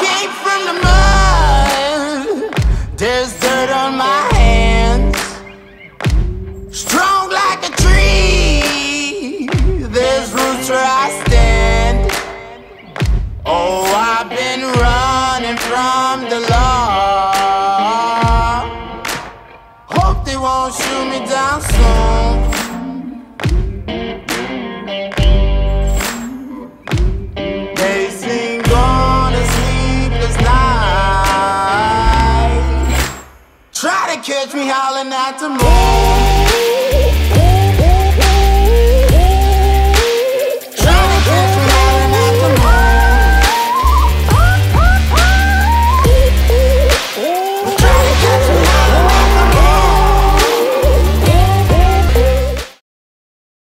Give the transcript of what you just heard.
came from the mud. There's dirt on my hands. Strong like a tree. There's roots where I stand. Oh, I've been running from the law. Hope they won't shoot me down soon. They sing on a sleepless night. Try to catch me howling at the moon.